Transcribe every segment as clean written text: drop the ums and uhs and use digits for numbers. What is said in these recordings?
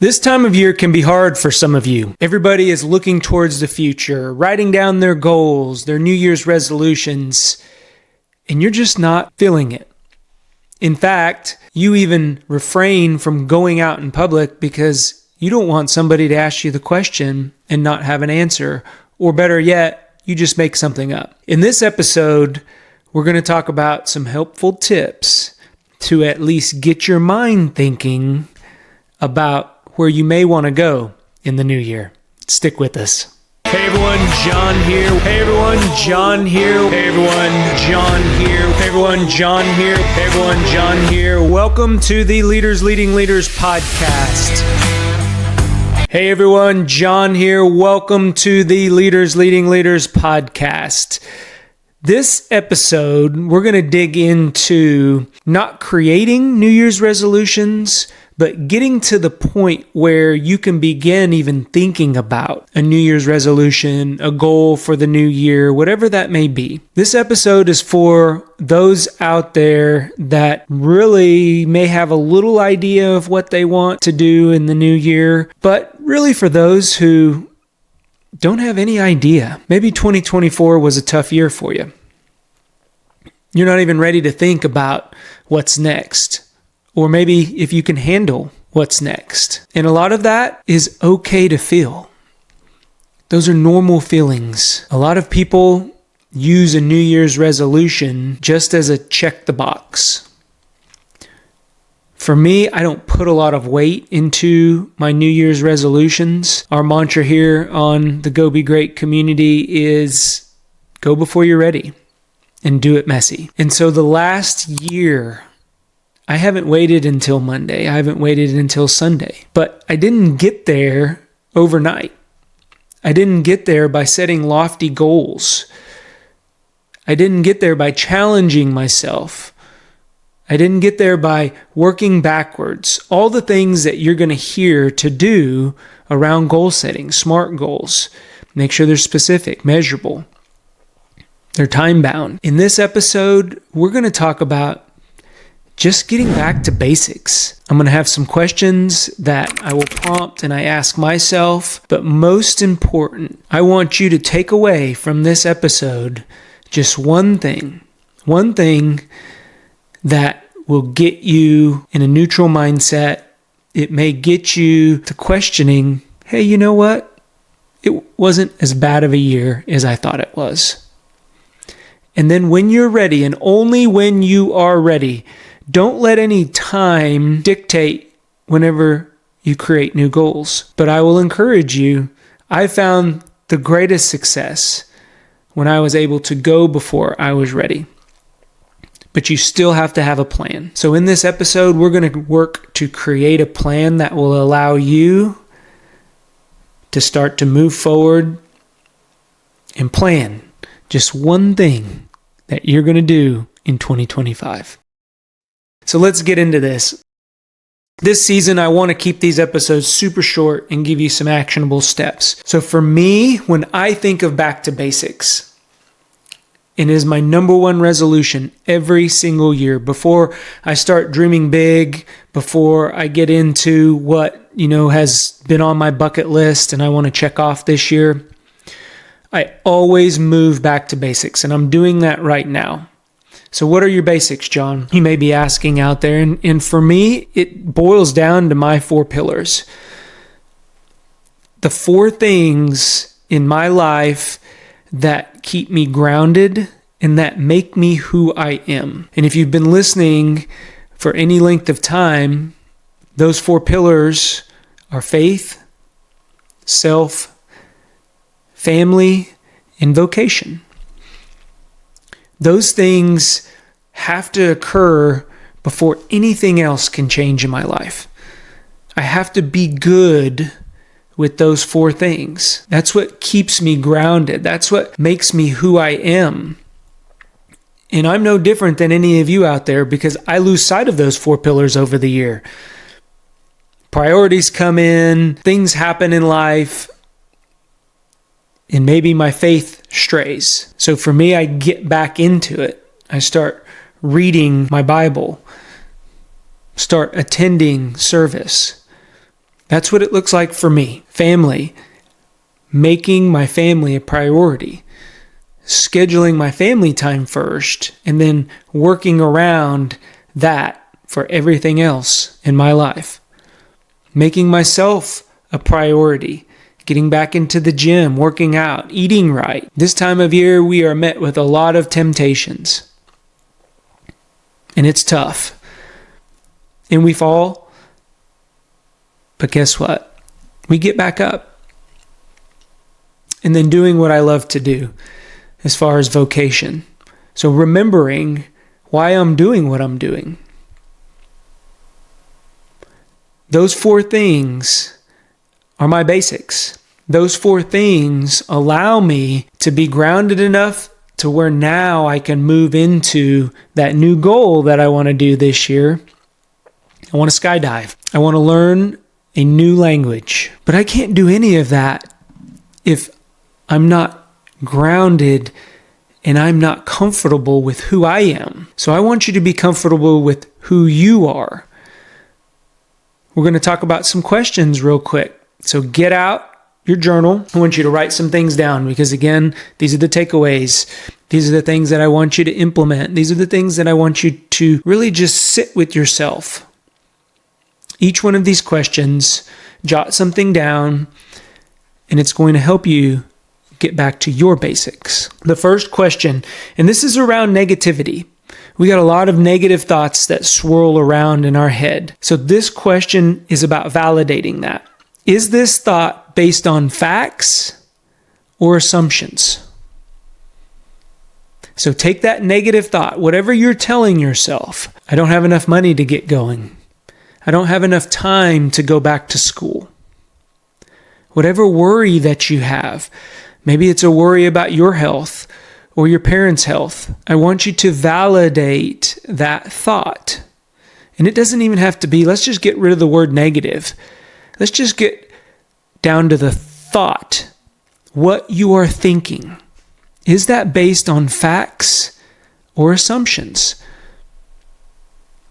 This time of year can be hard for some of you. Everybody is looking towards the future, writing down their goals, their New Year's resolutions, and you're just not feeling it. In fact, you even refrain from going out in public because you don't want somebody to ask you the question and not have an answer, or better yet, you just make something up. In this episode, we're going to talk about some helpful tips to at least get your mind thinking about where you may want to go in the new year. Stick with us. Hey everyone, John here. Hey everyone, John here. Hey everyone, John here. Hey everyone, John here. Hey everyone, John here. Welcome to the Leaders Leading Leaders podcast. Hey everyone, John here. Welcome to the Leaders Leading Leaders podcast. This episode, we're going to dig into not creating New Year's resolutions, but getting to the point where you can begin even thinking about a New Year's resolution, a goal for the new year, whatever that may be. This episode is for those out there that really may have a little idea of what they want to do in the new year, but really for those who don't have any idea. Maybe 2024 was a tough year for you. You're not even ready to think about what's next. Or maybe if you can handle what's next. And a lot of that is okay to feel. Those are normal feelings. A lot of people use a New Year's resolution just as a check the box. For me, I don't put a lot of weight into my New Year's resolutions. Our mantra here on the Go Be Great community is go before you're ready and do it messy. And so the last year, I haven't waited until Monday. I haven't waited until Sunday. But I didn't get there overnight. I didn't get there by setting lofty goals. I didn't get there by challenging myself. I didn't get there by working backwards. All the things that you're going to hear to do around goal setting, SMART goals. Make sure they're specific, measurable. They're time-bound. In this episode, we're going to talk about just getting back to basics. I'm going to have some questions that I will prompt and I ask myself, but most important, I want you to take away from this episode just one thing that will get you in a neutral mindset. It may get you to questioning, hey, you know what? It wasn't as bad of a year as I thought it was. And then when you're ready, and only when you are ready, don't let any time dictate whenever you create new goals. But I will encourage you, I found the greatest success when I was able to go before I was ready. But you still have to have a plan. So in this episode, we're going to work to create a plan that will allow you to start to move forward and plan just one thing that you're going to do in 2025. So let's get into this. This season, I want to keep these episodes super short and give you some actionable steps. So for me, when I think of back to basics, it is my number one resolution every single year. Before I start dreaming big, before I get into what, has been on my bucket list and I want to check off this year, I always move back to basics, and I'm doing that right now. So what are your basics, John? You may be asking out there. And for me, it boils down to my 4 pillars. The 4 things in my life that keep me grounded and that make me who I am. And if you've been listening for any length of time, those 4 pillars are faith, self, family, and vocation. Those things have to occur before anything else can change in my life. I have to be good with those 4 things. That's what keeps me grounded. That's what makes me who I am. And I'm no different than any of you out there because I lose sight of those 4 pillars over the year. Priorities come in, things happen in life, and maybe my faith strays. So for me, I get back into it. I start reading my Bible, start attending service, That's what it looks like for me. Family. Making my family a priority. Scheduling my family time first, and then working around that for everything else in my life. Making myself a priority. Getting back into the gym, working out, eating right. This time of year, we are met with a lot of temptations. And it's tough. And we fall. But guess what? We get back up. And then doing what I love to do as far as vocation. So remembering why I'm doing what I'm doing. Those 4 things are my basics. Those 4 things allow me to be grounded enough to where now I can move into that new goal that I want to do this year. I want to skydive. I want to learn a new language. But I can't do any of that if I'm not grounded and I'm not comfortable with who I am. So I want you to be comfortable with who you are. We're going to talk about some questions real quick. So get out your journal. I want you to write some things down because, again, these are the takeaways. These are the things that I want you to implement. These are the things that I want you to really just sit with yourself. Each one of these questions, jot something down, and it's going to help you get back to your basics. The first question, and this is around negativity. We got a lot of negative thoughts that swirl around in our head. So this question is about validating that. Is this thought based on facts or assumptions? So take that negative thought, whatever you're telling yourself. I don't have enough money to get going. I don't have enough time to go back to school. Whatever worry that you have, maybe it's a worry about your health or your parents' health. I want you to validate that thought. And it doesn't even have to be, let's just get rid of the word negative. Let's just get down to the thought. What you are thinking. Is that based on facts or assumptions?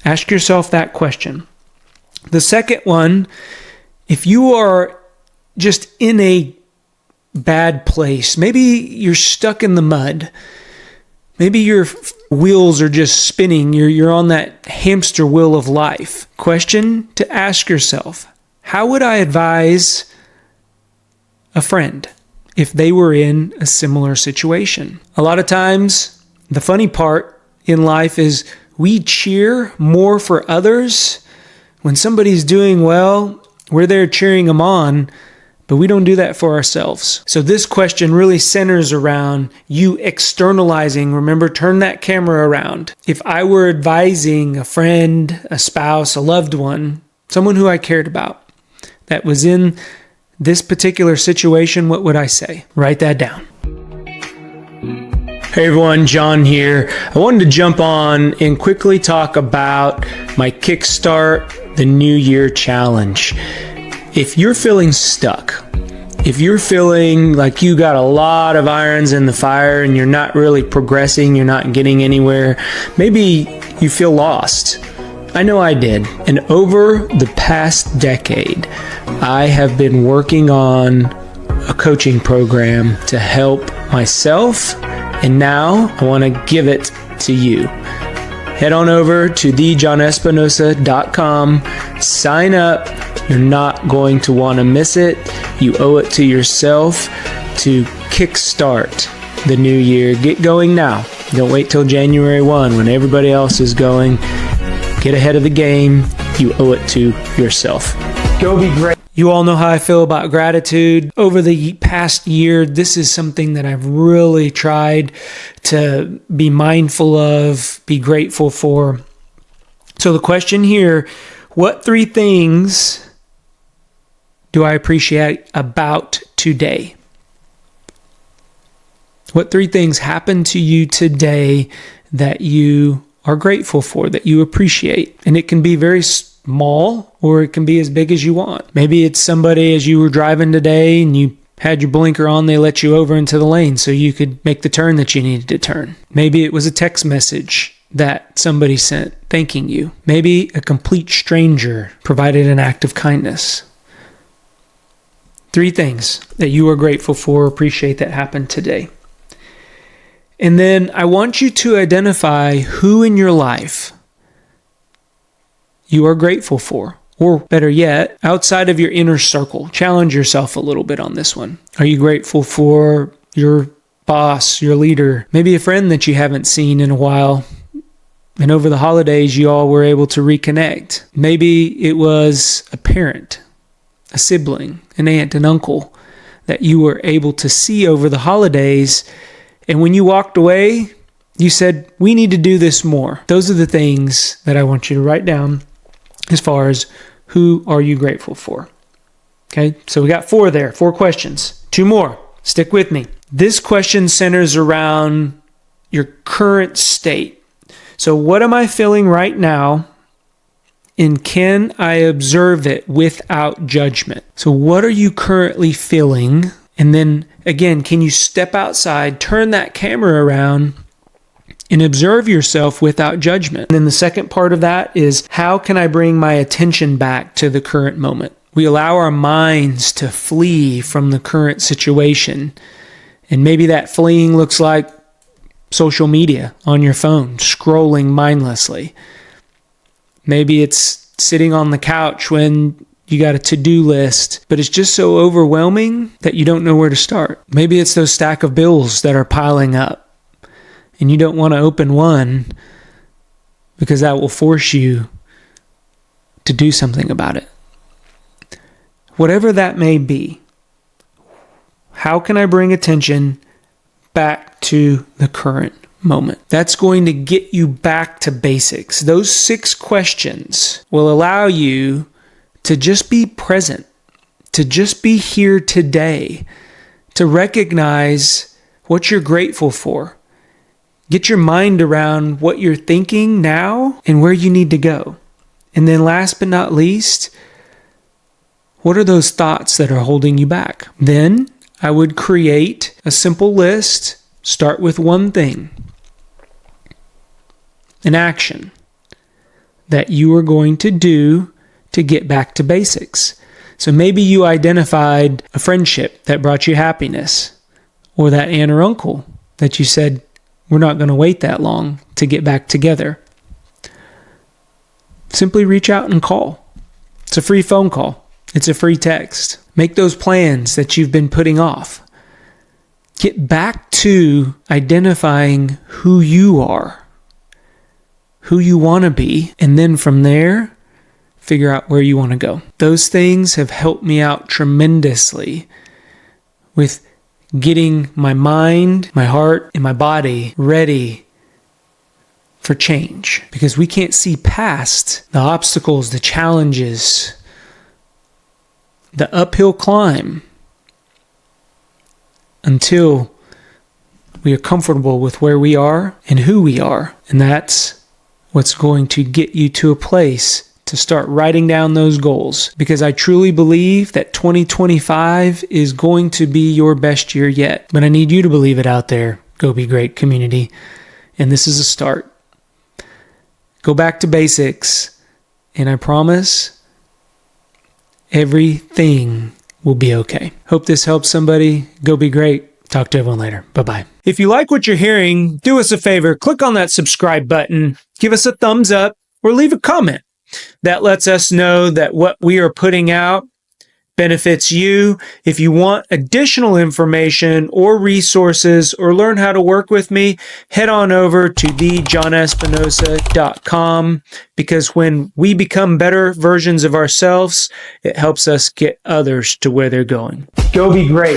Ask yourself that question. The second one, if you are just in a bad place, maybe you're stuck in the mud, maybe your wheels are just spinning, you're on that hamster wheel of life. Question to ask yourself, how would I advise a friend if they were in a similar situation? A lot of times, the funny part in life is we cheer more for others. When somebody's doing well, we're there cheering them on, but we don't do that for ourselves. So this question really centers around you externalizing. Remember, turn that camera around. If I were advising a friend, a spouse, a loved one, someone who I cared about that was in this particular situation, what would I say? Write that down. Hey everyone, John here. I wanted to jump on and quickly talk about my Kickstart the New Year Challenge. If you're feeling stuck, if you're feeling like you got a lot of irons in the fire and you're not really progressing, you're not getting anywhere, maybe you feel lost. I know I did. And over the past decade, I have been working on a coaching program to help myself, and now I want to give it to you. Head on over to thejohnespinosa.com, sign up. You're not going to want to miss it. You owe it to yourself to kickstart the new year. Get going now. Don't wait till January 1 when everybody else is going. Get ahead of the game. You owe it to yourself. Go be great. You all know how I feel about gratitude. Over the past year, this is something that I've really tried to be mindful of, be grateful for. So the question here, what 3 things do I appreciate about today? What 3 things happened to you today that you are grateful for, that you appreciate? And it can be very small or it can be as big as you want. Maybe it's somebody as you were driving today and you had your blinker on, they let you over into the lane so you could make the turn that you needed to turn. Maybe it was a text message that somebody sent thanking you. Maybe a complete stranger provided an act of kindness. 3 things that you are grateful for, appreciate that happened today. And then I want you to identify who in your life you are grateful for. Or better yet, outside of your inner circle. Challenge yourself a little bit on this one. Are you grateful for your boss, your leader, maybe a friend that you haven't seen in a while? And over the holidays, you all were able to reconnect. Maybe it was a parent, a sibling, an aunt, an uncle that you were able to see over the holidays. And when you walked away, you said, we need to do this more. Those are the things that I want you to write down as far as who are you grateful for. Okay, so we got 4 there, 4 questions. 2 more. Stick with me. This question centers around your current state. So what am I feeling right now? And can I observe it without judgment? So what are you currently feeling? And then again, can you step outside, turn that camera around, and observe yourself without judgment? And then the second part of that is, how can I bring my attention back to the current moment? We allow our minds to flee from the current situation. And maybe that fleeing looks like social media on your phone, scrolling mindlessly. Maybe it's sitting on the couch when you got a to-do list, but it's just so overwhelming that you don't know where to start. Maybe it's those stack of bills that are piling up, and you don't want to open one because that will force you to do something about it. Whatever that may be, how can I bring attention back to the current moment? That's going to get you back to basics. Those 6 questions will allow you to just be present, to just be here today, to recognize what you're grateful for. Get your mind around what you're thinking now and where you need to go. And then last but not least, what are those thoughts that are holding you back? Then I would create a simple list. Start with one thing, an action that you are going to do to get back to basics. So maybe you identified a friendship that brought you happiness, or that aunt or uncle that you said, we're not going to wait that long to get back together. Simply reach out and call. It's a free phone call. It's a free text. Make those plans that you've been putting off. Get back to identifying who you are, who you want to be, and then from there, figure out where you want to go. Those things have helped me out tremendously with getting my mind, my heart, and my body ready for change. Because we can't see past the obstacles, the challenges, the uphill climb until we are comfortable with where we are and who we are. And that's what's going to get you to a place to start writing down those goals, because I truly believe that 2025 is going to be your best year yet. But I need you to believe it out there, Go Be Great community. And this is a start. Go back to basics, and I promise everything will be okay. Hope this helps somebody. Go be great. Talk to everyone later. Bye-bye. If you like what you're hearing, do us a favor. Click on that subscribe button. Give us a thumbs up or leave a comment. That lets us know that what we are putting out benefits you. If you want additional information or resources or learn how to work with me, head on over to thejohnespinosa.com, because when we become better versions of ourselves, it helps us get others to where they're going. Go be great.